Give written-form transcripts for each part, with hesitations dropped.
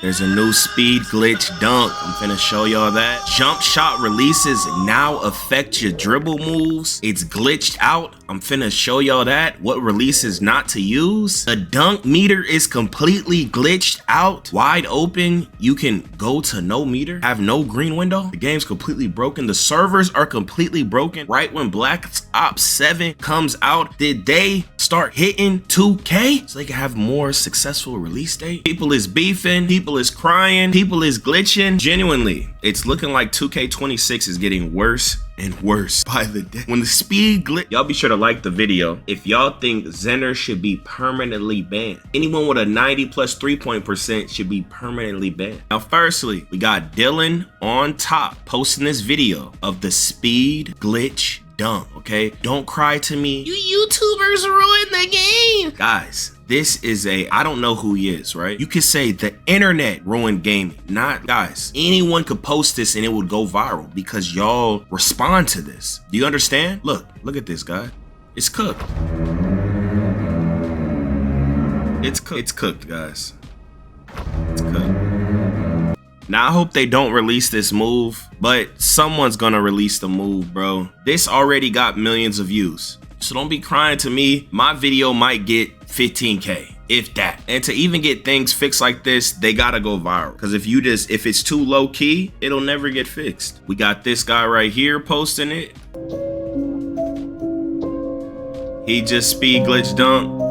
There's a new speed glitch dunk. I'm finna show y'all that. Jump shot releases now affect your dribble moves. It's glitched out. I'm finna show y'all that. What releases not to use. The dunk meter is completely glitched out. Wide open. You can go to no meter. Have no green window. The game's completely broken. The servers are completely broken. Right when Black Ops 7 comes out, did they start hitting 2K so they can have more successful release date? People is beefing. People is crying. People is glitching. Genuinely, it's looking like 2K26 is getting worse and worse by the day. When the speed glitch, y'all be sure to like the video if y'all think Zenner should be permanently banned. Anyone with a 90+ 3-point percent should be permanently banned. Now, firstly, we got Dylan on top posting this video of the speed glitch dunk. Okay, don't cry to me. You YouTubers ruined the game, guys. This is I don't know who he is, right? You could say the internet ruined gaming, not guys. Anyone could post this and it would go viral because y'all respond to this. Do you understand? Look at this guy. It's cooked. It's cooked, guys. It's cooked. Now I hope they don't release this move, but someone's gonna release the move, bro. This already got millions of views. So don't be crying to me. My video might get 15K, if that. And to even get things fixed like this, they gotta go viral. Because if it's too low key, it'll never get fixed. We got this guy right here posting it. He just speed glitch dunk.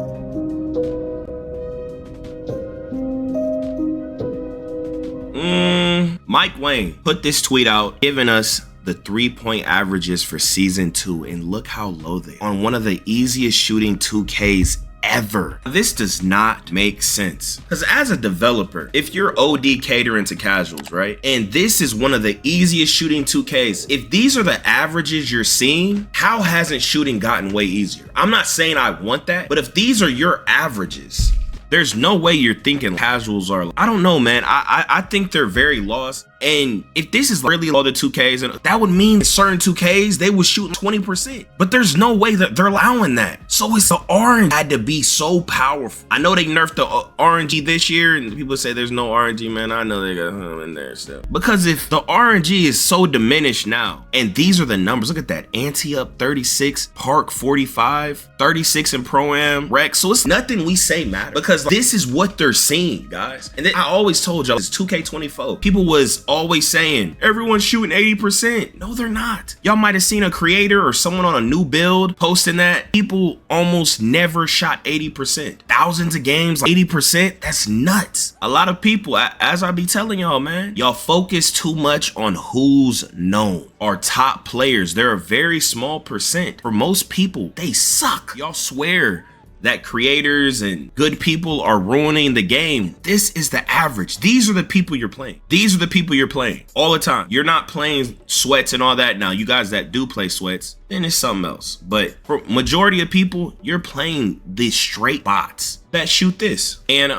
Mike Wayne put this tweet out giving us the 3-point averages for season 2, and look how low they are on one of the easiest shooting 2Ks ever. This does not make sense, because as a developer, if you're OD catering to casuals, right, and this is one of the easiest shooting 2Ks, if these are the averages you're seeing, how hasn't shooting gotten way easier? I'm not saying I want that, but if these are your averages, there's no way you're thinking casuals are. I don't know, man. I think they're very lost. And if this is really all the 2Ks, and that would mean certain 2Ks, they would shoot 20%. But there's no way that they're allowing that. So it's the orange had to be so powerful. I know they nerfed the RNG this year, and people say there's no RNG, man. I know they got him in there still. Because if the RNG is so diminished now, and these are the numbers, look at that. Ante up 36, Park 45, 36 in Pro-Am, Rex. So it's nothing we say matter, because this is what they're seeing, guys. And then I always told y'all, it's 2K24. People was always saying everyone's shooting 80%. No, they're not. Y'all might have seen a creator or someone on a new build posting that. People almost never shot 80%. Thousands of games, 80%. That's nuts. A lot of people, as I be telling y'all, man, y'all focus too much on who's known. Our top players, they're a very small percent. For most people, they suck. Y'all swear that creators and good people are ruining the game. This is the average. These are the people you're playing. These are the people you're playing all the time. You're not playing sweats and all that. Now, you guys that do play sweats, then it's something else. But for majority of people, you're playing these straight bots that shoot this. And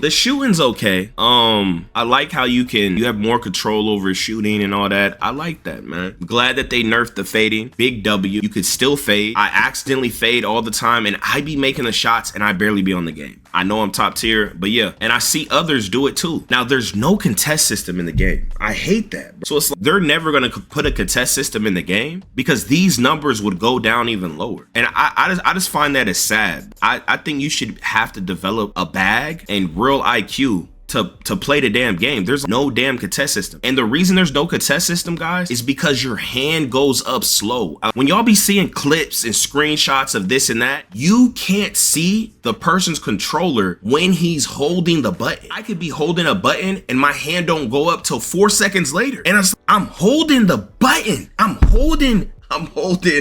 the shooting's okay. I like how you have more control over shooting and all that. I like that, man. I'm glad that they nerfed the fading. Big W. You could still fade. I accidentally fade all the time, and I be making the shots and I barely be on the game. I know I'm top tier, but yeah. And I see others do it too. Now, there's no contest system in the game. I hate that. So it's like they're never gonna put a contest system in the game because these numbers would go down even lower. And I just find that as sad. I think you should have to develop a bag and real IQ to play the damn game. There's no damn contest system. And the reason there's no contest system, guys, is because your hand goes up slow. When y'all be seeing clips and screenshots of this and that, you can't see the person's controller when he's holding the button. I could be holding a button and my hand don't go up till 4 seconds later. And I'm holding the button. I'm holding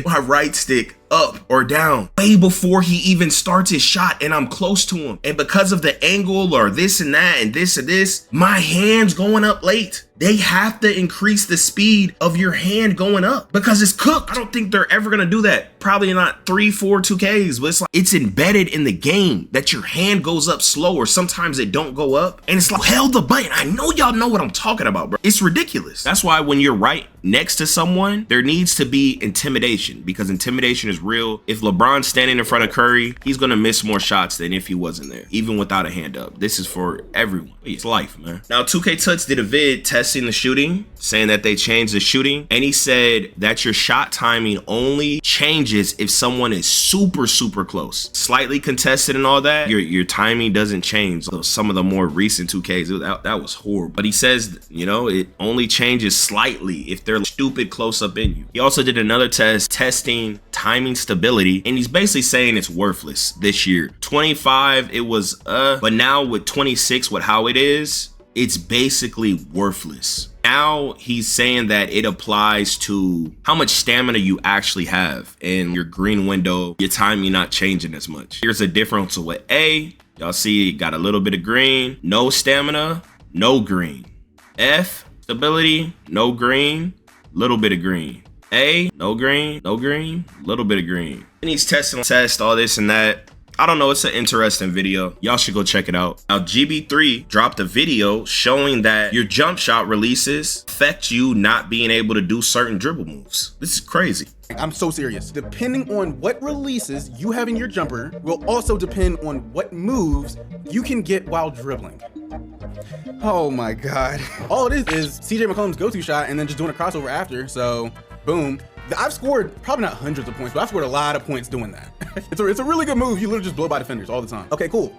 my right stick up or down way before he even starts his shot, and I'm close to him. And because of the angle or this and that and this, my hand's going up late. They have to increase the speed of your hand going up because it's cooked. I don't think they're ever gonna do that. Probably not 3-4 2Ks, but it's like it's embedded in the game that your hand goes up slower. Sometimes it don't go up, and it's like held the button. I know y'all know what I'm talking about, bro. It's ridiculous. That's why when you're right next to someone, there needs to be intimidation, because intimidation is is real. If LeBron's standing in front of Curry, he's gonna miss more shots than if he wasn't there, even without a hand up. This is for everyone. It's life, man. Now, 2K Tuts did a vid testing the shooting, saying that they changed the shooting, and he said that your shot timing only changes if someone is super, super close. Slightly contested and all that, your timing doesn't change. So some of the more recent 2Ks, that was horrible. But he says, you know, it only changes slightly if they're stupid close up in you. He also did another test testing timing stability, and he's basically saying it's worthless this year. 25, it was but now with 26, with how it is, it's basically worthless. Now he's saying that it applies to how much stamina you actually have in your green window, your timing not changing as much. Here's a difference with A. Y'all see it got a little bit of green, no stamina, no green. F, stability, no green, little bit of green. A, no green, little bit of green. And he's testing all this and that. I don't know, it's an interesting video. Y'all should go check it out. Now, GB3 dropped a video showing that your jump shot releases affect you not being able to do certain dribble moves. This is crazy. I'm so serious. Depending on what releases you have in your jumper will also depend on what moves you can get while dribbling. Oh my God. All it is CJ McCollum's go-to shot and then just doing a crossover after, so boom. I've scored probably not hundreds of points, but I've scored a lot of points doing that. It's a really good move. You literally just blow by defenders all the time. Okay, cool.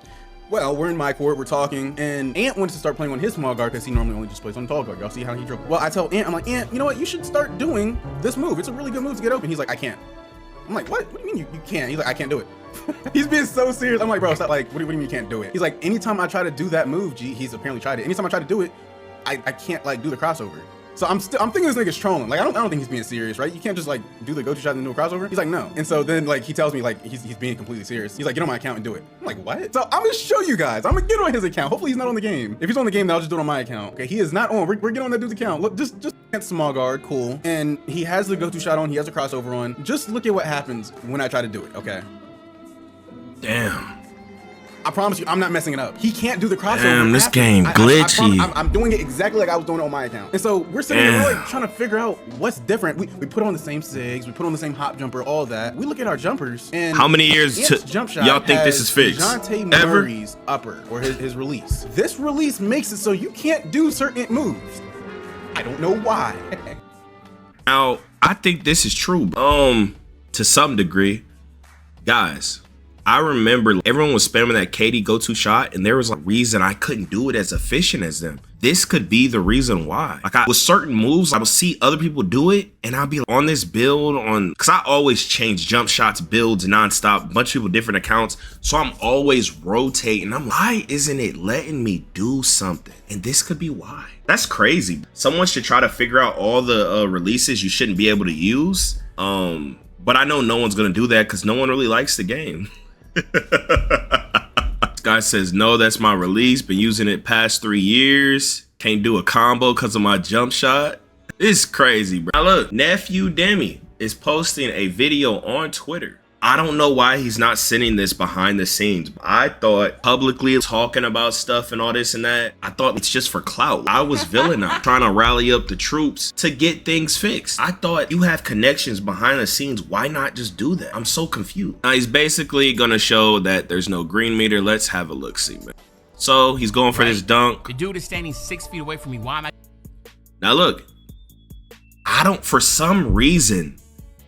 Well, we're in my court, we're talking, and Ant wants to start playing on his small guard because he normally only just plays on the tall guard. Y'all see how he dribbles? Well, I tell Ant, I'm like, Ant, you know what? You should start doing this move. It's a really good move to get open. He's like, I can't. I'm like, what? What do you mean you can't? He's like, I can't do it. He's being so serious. I'm like, bro, stop. Like, what do you mean you can't do it? He's like, anytime I try to do that move, he's apparently tried it. Anytime I try to do it, I can't like do the crossover. So I'm thinking this nigga's trolling. Like, I don't think he's being serious, right? You can't just like do the go-to shot and do a crossover. He's like, no. And so then like he tells me like he's being completely serious. He's like, get on my account and do it. I'm like, what? So I'm gonna show you guys. I'm gonna get on his account. Hopefully he's not on the game. If he's on the game, then I'll just do it on my account. Okay, he is not on. We're getting on that dude's account. Look, just small guard, cool. And he has the go-to shot on. He has a crossover on. Just look at what happens when I try to do it. Okay. Damn. I promise you, I'm not messing it up. He can't do the crossover. Damn, this game glitchy. I'm doing it exactly like I was doing it on my account. And so we're sitting there like trying to figure out what's different. We put on the same SIGs, we put on the same hop jumper, all that. We look at our jumpers and how many years jump shot y'all think this is fixed? DeJounte Murray's upper or his release. This release makes it so you can't do certain moves. I don't know why. Now, I think this is true. To some degree, guys. I remember everyone was spamming that KD go-to shot, and there was a reason I couldn't do it as efficient as them. This could be the reason why. Like, with certain moves, I would see other people do it, and I'll be on this build because I always change jump shots, builds nonstop, a bunch of people, different accounts. So I'm always rotating. I'm like, why isn't it letting me do something? And this could be why. That's crazy. Someone should try to figure out all the releases you shouldn't be able to use. But I know no one's gonna do that because no one really likes the game. This guy says, no, that's my release. Been using it past 3 years. Can't do a combo because of my jump shot. It's crazy, bro. Now look, nephew Demi is posting a video on Twitter. I don't know why he's not sending this behind the scenes. I thought publicly talking about stuff and all this and that, I thought it's just for clout. I was villainized, trying to rally up the troops to get things fixed. I thought you have connections behind the scenes. Why not just do that? I'm so confused. Now he's basically gonna show that there's no green meter. Let's have a look, see, man. So he's going for this dunk. The dude is standing 6 feet away from me. Why am I? Now look, for some reason,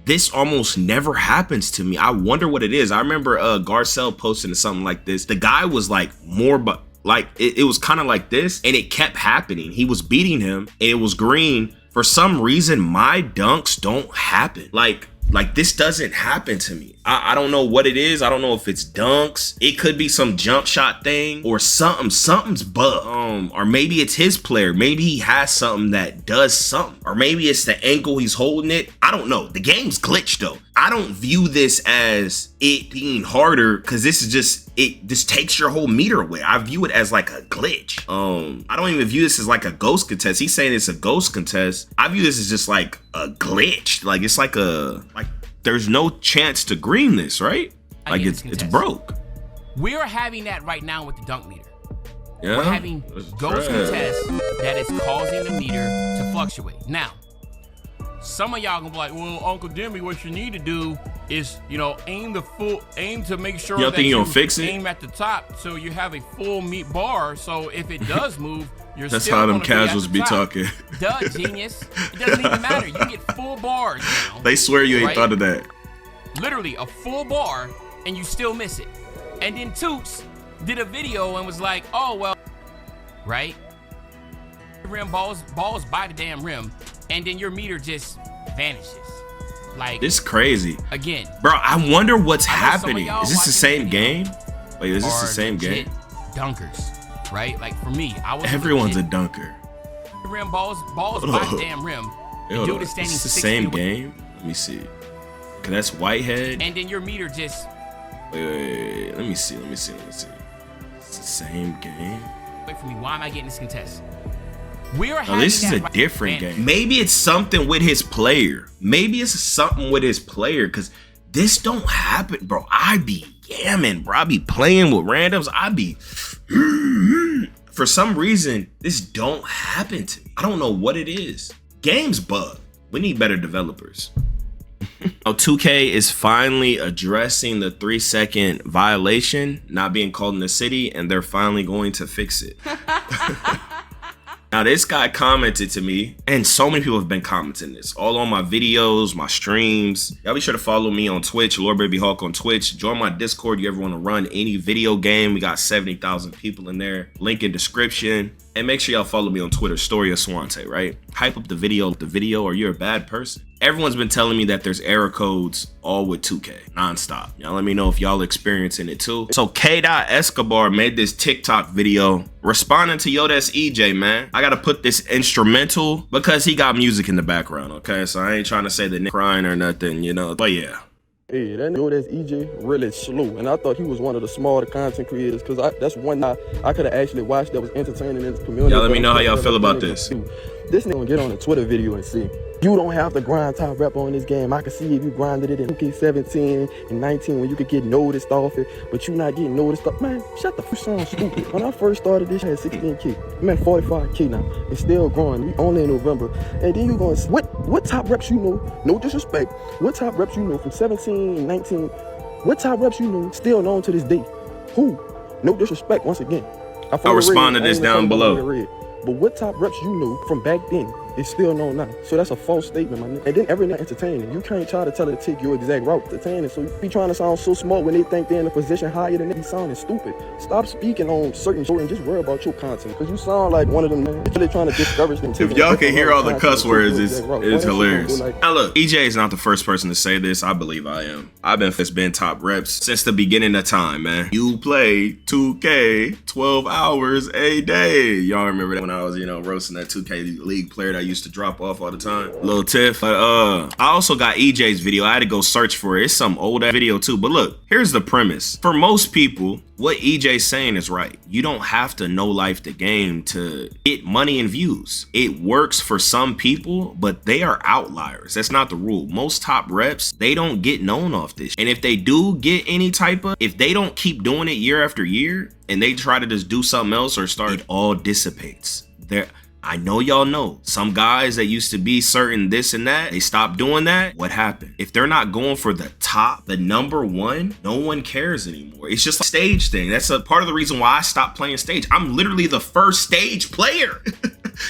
this almost never happens to me. I wonder what it is. I remember Garcelle posting something like this. The guy was like it was kind of like this, and it kept happening. He was beating him, and it was green. For some reason, my dunks don't happen. Like this doesn't happen to me. I don't know what it is. I don't know if it's dunks. It could be some jump shot thing or something. Something's bugged. Or maybe it's his player. Maybe he has something that does something. Or maybe it's the ankle he's holding it. I don't know. The game's glitched though. I don't view this as it being harder because this is just, it just takes your whole meter away. I view it as like a glitch. I don't even view this as like a ghost contest. He's saying it's a ghost contest. I view this as just like a glitch. Like it's like there's no chance to green this, right? Like it's broke. We're having that right now with the dunk meter. Yeah, we're having ghost contests that is causing the meter to fluctuate. Now, some of y'all gonna be like, well, Uncle Demi, what you need to do is, you know, aim to make sure You don't that think you you gonna fix it? aim at the top so you have a full meat bar. So if it does move, you're That's still how them gonna be at casuals the be top. talking. Duh, genius. It doesn't even matter. You get full bars now. They swear you ain't Right? thought of that. Literally a full bar, and you still miss it. And then Toots did a video and was like, oh, well, right? Rim balls by the damn rim, and then your meter just vanishes. Like, This crazy. again, Bro, I wonder what's I know some of happening. y'all Is this the watching same the video game? Wait, is this the are same legit game? dunkers, right? Like for me, I was Everyone's a legit dunker. rim balls by the damn rim. The Hold dude on. is standing It's the 6 same feet away, game? Let me see. Cause that's Whitehead. and then your meter just Wait. Let me see. It's the same game. away from me. Why am I getting this contest? We're No, having this is that a right different advantage. game. Maybe it's something with his player. Cause this don't happen, bro. I be yamming, bro. I be playing with randoms. I be for some reason, this don't happen to me. I don't know what it is. Games bug. We need better developers. Now, 2K is finally addressing the 3-second violation not being called in the city, and they're finally going to fix it. Now, this guy commented to me, and so many people have been commenting this all on my videos, my streams. Y'all be sure to follow me on Twitch, Lord Baby Hawk on Twitch. Join my Discord. You ever want to run any video game? We got 70,000 people in there. Link in description. And make sure y'all follow me on Twitter, Story of Swante, right? Hype up the video, or you're a bad person. Everyone's been telling me that there's error codes all with 2K, nonstop. Y'all let me know if y'all experiencing it too. So K. Escobar made this TikTok video responding to Yo, that's EJ, man. I gotta put this instrumental because he got music in the background, okay? So I ain't trying to say the nigga crying or nothing, you know, but yeah. Hey, that nigga that's EJ really slow, and I thought he was one of the smarter content creators because that's one I could have actually watched that was entertaining in the community. Y'all let me know how y'all feel about this. This nigga gonna get on a Twitter video and see. You don't have to grind top rep on this game. I can see if you grinded it in 2K17 and 19 when you could get noticed off it, but you not getting noticed off. Man, shut the fuck, sound stupid. When I first started this, I had 16K. I'm at 45K now. It's still growing. We only in November. And then you going, what top reps you know? No disrespect. What top reps you know from 17 and 19? What top reps you know still known to this day? Who? No disrespect once again. I'll respond to this down below. But what top reps you know from back then is still known now. So that's a false statement, my nigga. And then every night entertaining. You can't try to tell her to take your exact route entertaining. So you be trying to sound so smart when they think they're in a position higher than they be sounding stupid. Stop speaking on certain shit and just worry about your content. Because you sound like one of them, man. You're really trying to discourage them. If y'all can hear all the cuss words, it's hilarious. Like, now look, EJ is not the first person to say this. I believe I am. I've been top reps since the beginning of time, man. You play 2K 12 hours a day. Y'all remember that when I was, you know, roasting that 2K League player that I used to drop off all the time. Lil Tiff. But I also got EJ's video. I had to go search for it. It's some old video too. But look, here's the premise. For most people, what EJ's saying is right. You don't have to know life the game to get money and views. It works for some people, but they are outliers. That's not the rule. Most top reps, they don't get known off this. And if they do get any type of, if they don't keep doing it year after year and they try to just do something else or start, it all dissipates. I know y'all know some guys that used to be certain this and that, they stopped doing that. What happened? If they're not going for the top, the number one, no one cares anymore. It's just a stage thing. That's a part of the reason why I stopped playing stage. I'm literally the first stage player.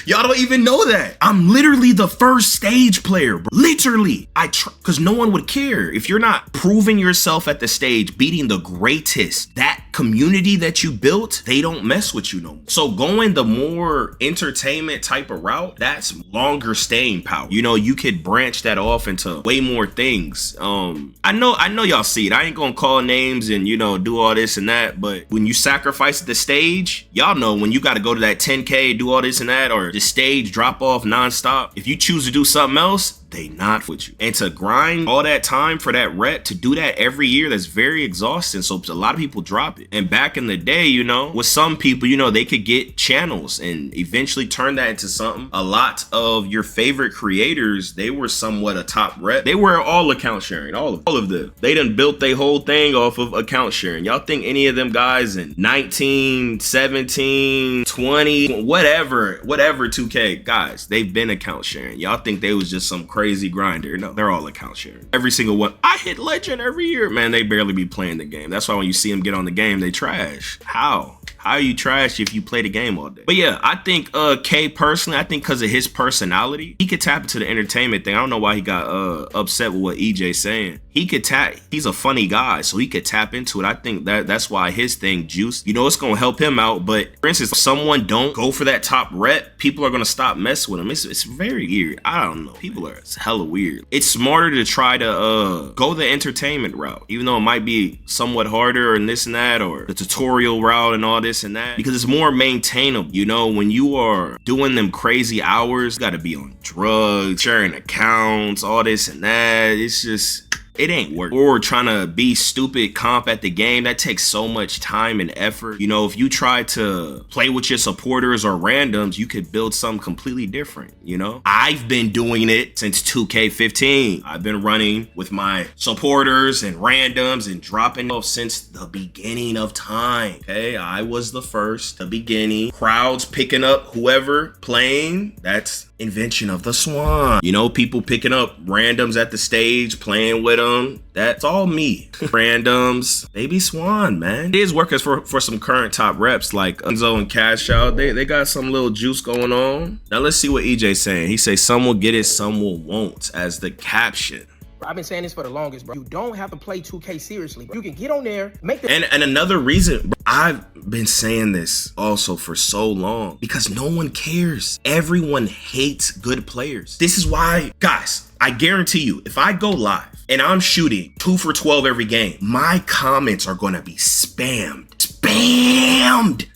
Y'all don't even know that. I'm literally the first stage player, bro. Literally. Because no one would care. If you're not proving yourself at the stage, beating the greatest, that community that you built, they don't mess with you no more. So going the more entertainment type of route, that's longer staying power. You know, you could branch that off into way more things. I know y'all see it. I ain't gonna call names and, you know, do all this and that, but when you sacrifice the stage, y'all know when you got to go to that 10K, do all this and that, or the stage drop off nonstop. If you choose to do something else, they not with you. And to grind all that time for that rep, to do that every year, that's very exhausting. So a lot of people drop it. And back in the day, you know, with some people, you know, they could get channels and eventually turn that into something. A lot of your favorite creators, they were somewhat a top rep. They were all account sharing, all of them. They done built their whole thing off of account sharing. Y'all think any of them guys in 19, 17, 20, whatever 2K guys, they've been account sharing. Y'all think they was just some crazy crazy grinder. No, they're all account sharing. Every single one. I hit legend every year. Man, they barely be playing the game. That's why when you see them get on the game, they trash. How are you trash if you play the game all day? But yeah, I think K personally, I think because of his personality, he could tap into the entertainment thing. I don't know why he got upset with what EJ's saying. He could tap, he's a funny guy, so he could tap into it. I think that's why his thing juice, you know, it's gonna help him out. But for instance, if someone don't go for that top rep, people are gonna stop messing with him. It's very weird. I don't know. People are hella weird. It's smarter to try to go the entertainment route, even though it might be somewhat harder and this and that, or the tutorial route and all this and that, because it's more maintainable. You know, when you are doing them crazy hours, you gotta be on drugs, sharing accounts, all this and that. It's just, it ain't work. Or trying to be stupid comp at the game, that takes so much time and effort. You know, if you try to play with your supporters or randoms, you could build something completely different, you know? I've been doing it since 2K15. I've been running with my supporters and randoms and dropping off since the beginning of time, okay? I was the first, the beginning. Crowds picking up whoever playing, that's invention of the Swan. You know, people picking up randoms at the stage, playing with them. That's all me. Randoms, baby Swan, man. It is working for some current top reps like Enzo and Cash Out. They got some little juice going on. Now let's see what EJ's saying. He say some will get it, some will won't, as the caption. I've been saying this for the longest, bro. You don't have to play 2K seriously, bro. You can get on there, make the... And another reason, bro, I've been saying this also for so long, because no one cares. Everyone hates good players. This is why, guys, I guarantee you, if I go live and I'm shooting 2 for 12 every game, my comments are gonna be spammed.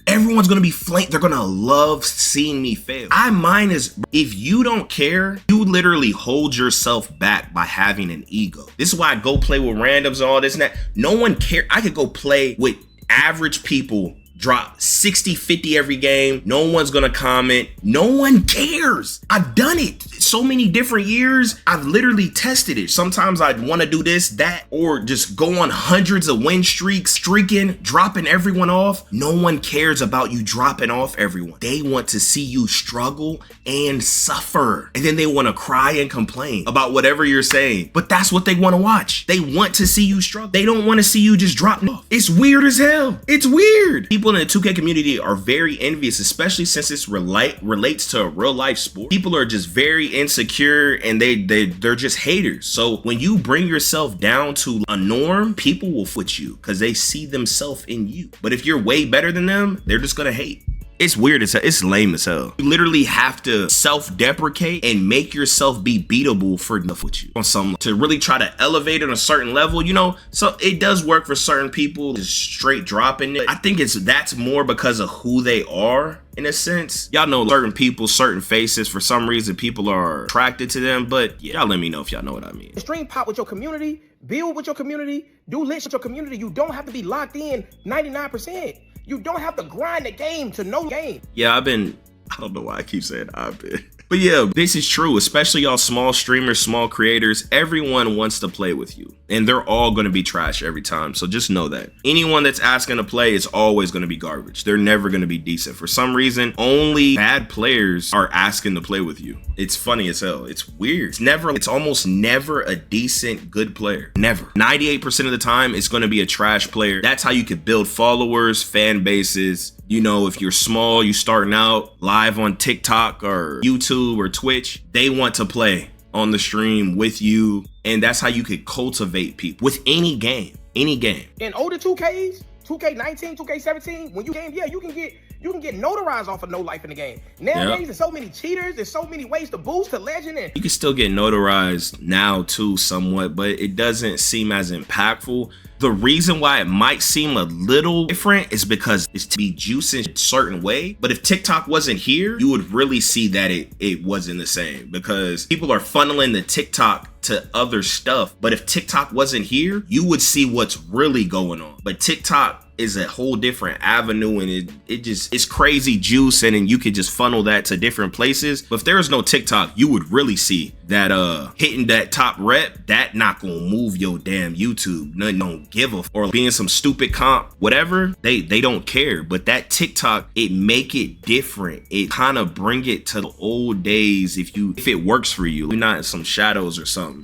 Everyone's gonna be flanked. They're gonna love seeing me fail. Mine is, if you don't care, you literally hold yourself back by having an ego. This is why I go play with randoms and all this and that. No one cares. I could go play with average people, drop 60, 50 every game. No one's gonna comment. No one cares. I've done it so many different years. I've literally tested it. Sometimes I'd want to do this, that, or just go on hundreds of win streaks, streaking, dropping everyone off. No one cares about you dropping off everyone. They want to see you struggle and suffer. And then they want to cry and complain about whatever you're saying. But that's what they want to watch. They want to see you struggle. They don't want to see you just dropping off. It's weird as hell. It's weird. People in the 2K community are very envious, especially since this relates to a real life sport. People are just very insecure and they're just haters. So when you bring yourself down to a norm, people will with you because they see themselves in you. But if you're way better than them, they're just gonna hate. It's weird as hell. It's lame as hell. You literally have to self-deprecate and make yourself be beatable for enough with you on some, to really try to elevate on a certain level, you know. So it does work for certain people, just straight dropping it. I think that's more because of who they are in a sense. Y'all know certain people, certain faces, for some reason people are attracted to them. But yeah, y'all let me know if y'all know what I mean. Stream pop with your community, build with your community, do lit with your community. You don't have to be locked in 99%. You don't have to grind the game to know the game. Yeah, I don't know why I keep saying I've been. But yeah, this is true, especially y'all small streamers, small creators. Everyone wants to play with you and they're all going to be trash every time. So just know that anyone that's asking to play is always going to be garbage. They're never going to be decent. For some reason, only bad players are asking to play with you. It's funny as hell. It's weird. It's almost never a decent, good player. Never. 98% of the time, it's going to be a trash player. That's how you could build followers, fan bases. You know, if you're small, you starting out live on TikTok or YouTube or Twitch, they want to play on the stream with you. And that's how you could cultivate people with any game, In older 2Ks, 2K19, 2K17, when you game, yeah, you can get notarized off of no life in the game. Nowadays, There's so many cheaters, there's so many ways to boost to legend. And you can still get notarized now too, somewhat, but it doesn't seem as impactful. The reason why it might seem a little different is because it's to be juicing a certain way. But if TikTok wasn't here, you would really see that it wasn't the same, because people are funneling the TikTok to other stuff. But if TikTok wasn't here, you would see what's really going on. But TikTok is a whole different avenue, and it's crazy juice, and then you could just funnel that to different places. But if there was no TikTok, you would really see that hitting that top rep, that not gonna move your damn YouTube. Nothing don't give a or being some stupid comp, whatever, they don't care. But that TikTok, it make it different. It kind of bring it to the old days if it works for you. You're not in some shadows or something.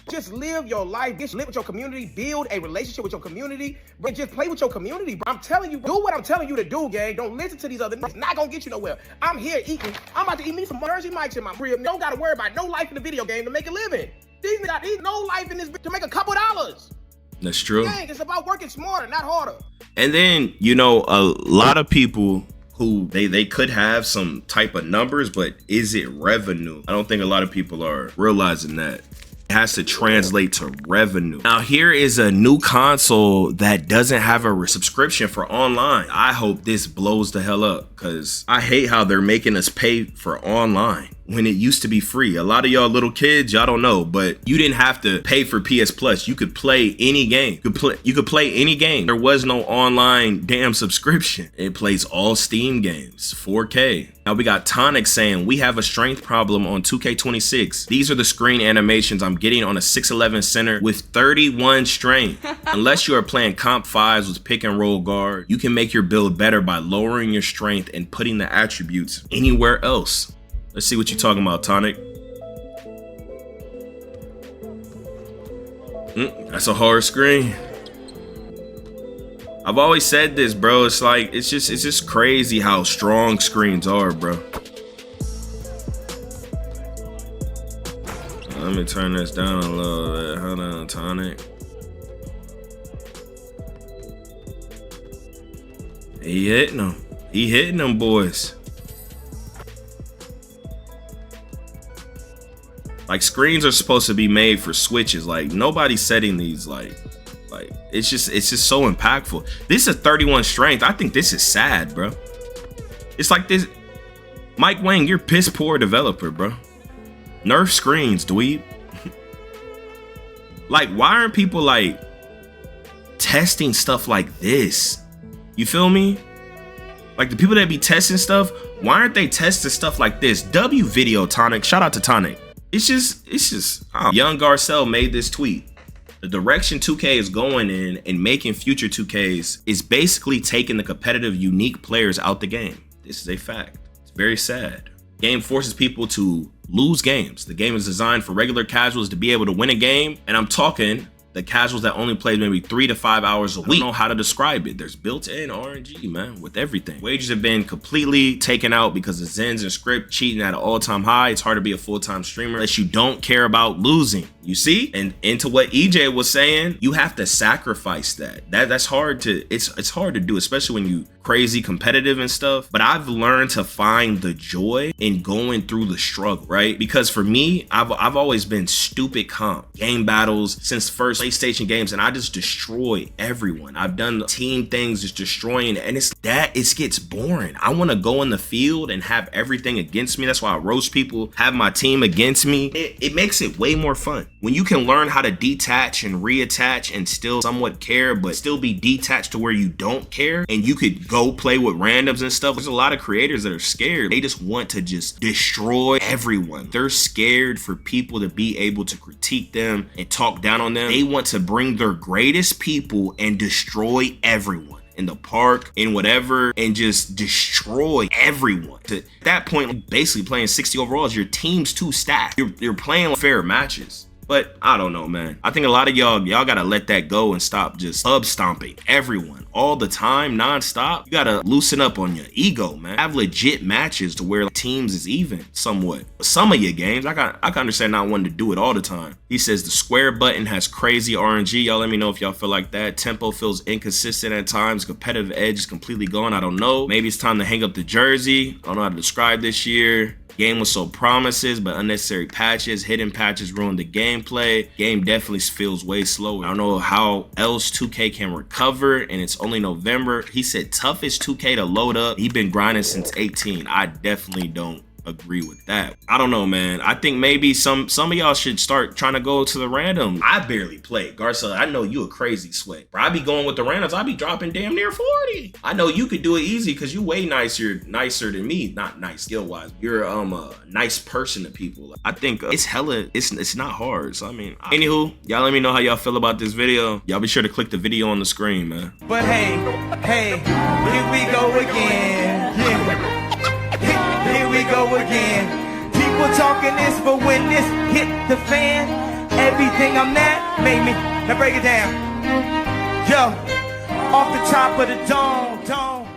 Just live your life, just live with your community, build a relationship with your community, but just play with your community, bro. I'm telling you, do what I'm telling you to do, gang. Don't listen to these other niggas. It's not gonna get you nowhere. I'm here eating. I'm about to eat me some Jersey Mike's in my crib. Don't gotta worry about no life in the video game to make a living. These niggas got no life in this to make a couple dollars. That's true. Gang, it's about working smarter, not harder. And then, you know, a lot of people who they could have some type of numbers, but is it revenue? I don't think a lot of people are realizing that. It has to translate to revenue. Now, here is a new console that doesn't have a subscription for online. I hope this blows the hell up because I hate how they're making us pay for online when it used to be free. A lot of y'all little kids, y'all don't know, but you didn't have to pay for PS Plus. You could play any game. You could play any game. There was no online damn subscription. It plays all Steam games, 4K. Now we got Tonic saying, we have a strength problem on 2K26. These are the screen animations I'm getting on a 6'11 center with 31 strength. Unless you are playing comp 5s with pick and roll guard, you can make your build better by lowering your strength and putting the attributes anywhere else. Let's see what you're talking about, Tonic. That's a hard screen. I've always said this, bro. It's like, it's just crazy how strong screens are, bro. Let me turn this down a little bit. Hold on, Tonic. He hitting them. He hitting them boys. Like, screens are supposed to be made for switches. Like, nobody's setting these like it's just so impactful. This is 31 strength. I think this is sad, bro. It's like this. Mike Wang, you're piss poor developer, bro. Nerf screens, dweeb. Like, why aren't people like testing stuff like this? You feel me? Like, the people that be testing stuff, why aren't they testing stuff like this? W video, Tonic. Shout out to Tonic. It's just Young Garcelle made this tweet. The direction 2K is going in and making future 2Ks is basically taking the competitive, unique players out the game. This is a fact. It's very sad. Game forces people to lose games. The game is designed for regular casuals to be able to win a game. And I'm talking the casuals that only play maybe 3 to 5 hours a week. I don't know how to describe it. There's built-in RNG, man, with everything. Wages have been completely taken out because of Zens and Script cheating at an all-time high. It's hard to be a full-time streamer unless you don't care about losing. You see? And into what EJ was saying, you have to sacrifice that. That's hard to, it's hard to do, especially when you crazy competitive and stuff. But I've learned to find the joy in going through the struggle, right? Because for me, I've always been stupid comp, game battles since first PlayStation games, and I just destroy everyone. I've done team things, just destroying, and it gets boring. I want to go in the field and have everything against me. That's why I roast people, have my team against me. It makes it way more fun. When you can learn how to detach and reattach and still somewhat care, but still be detached to where you don't care, and you could go play with randoms and stuff. There's a lot of creators that are scared. They just want to just destroy everyone. They're scared for people to be able to critique them and talk down on them. They want to bring their greatest people and destroy everyone in the park, in whatever, and just destroy everyone. To that point, basically playing 60 overalls, your team's too stacked. You're playing fair matches. But I don't know, man. I think a lot of y'all gotta let that go and stop just hub stomping everyone all the time, non-stop. You gotta loosen up on your ego, man. Have legit matches to where teams is even somewhat. Some of your games, I can understand not wanting to do it all the time. He says the square button has crazy RNG. Y'all let me know if y'all feel like that. Tempo feels inconsistent at times. Competitive edge is completely gone. I don't know. Maybe it's time to hang up the jersey. I don't know how to describe this year. Game was so promises, but unnecessary patches, hidden patches ruined the gameplay. Game definitely feels way slower. I don't know how else 2K can recover, and it's only November. He said toughest 2K to load up. He been grinding since 18. I definitely don't agree with that. I don't know, man. I think maybe some of y'all should start trying to go to the random. I barely play. Garza, I know you a crazy sweat. Bro, I be going with the randoms. I be dropping damn near 40. I know you could do it easy because you way nicer than me. Not nice skill-wise. You're a nice person to people. I think it's hella, it's not hard. So I mean, anywho, y'all let me know how y'all feel about this video. Y'all be sure to click the video on the screen, man. But hey, here we go again. Yeah. Here we go again. People talking this, but when this hit the fan, everything I'm at made me. Now break it down. Yo, off the top of the dome.